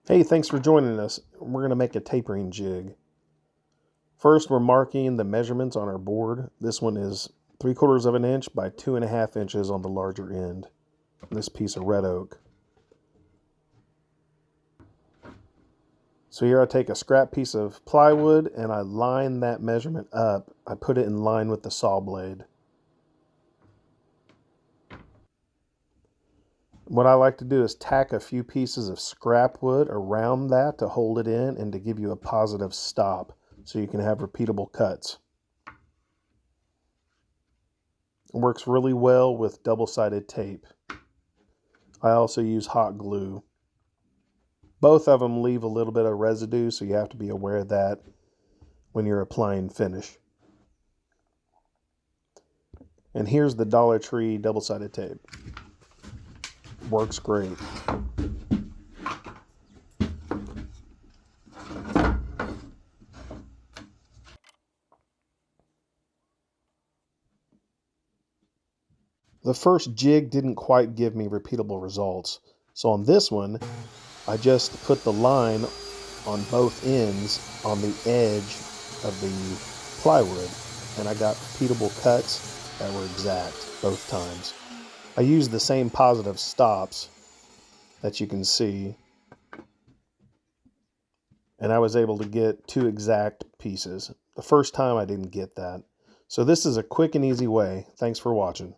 Hey, thanks for joining us. We're going to make a tapering jig. First, we're marking the measurements on our board. This one is 3/4 of an inch by 2.5 inches on the larger end. This piece of red oak. So here I take a scrap piece of plywood and I line that measurement up. I put it in line with the saw blade. What I like to do is tack a few pieces of scrap wood around that to hold it in and to give you a positive stop so you can have repeatable cuts. It works really well with double-sided tape. I also use hot glue. Both of them leave a little bit of residue, so you have to be aware of that when you're applying finish. And here's the Dollar Tree double-sided tape. Works great. The first jig didn't quite give me repeatable results. So on this one, I just put the line on both ends on the edge of the plywood, and I got repeatable cuts that were exact both times. I used the same positive stops that you can see, and I was able to get 2 exact pieces. The first time I didn't get that. So this is a quick and easy way. Thanks for watching.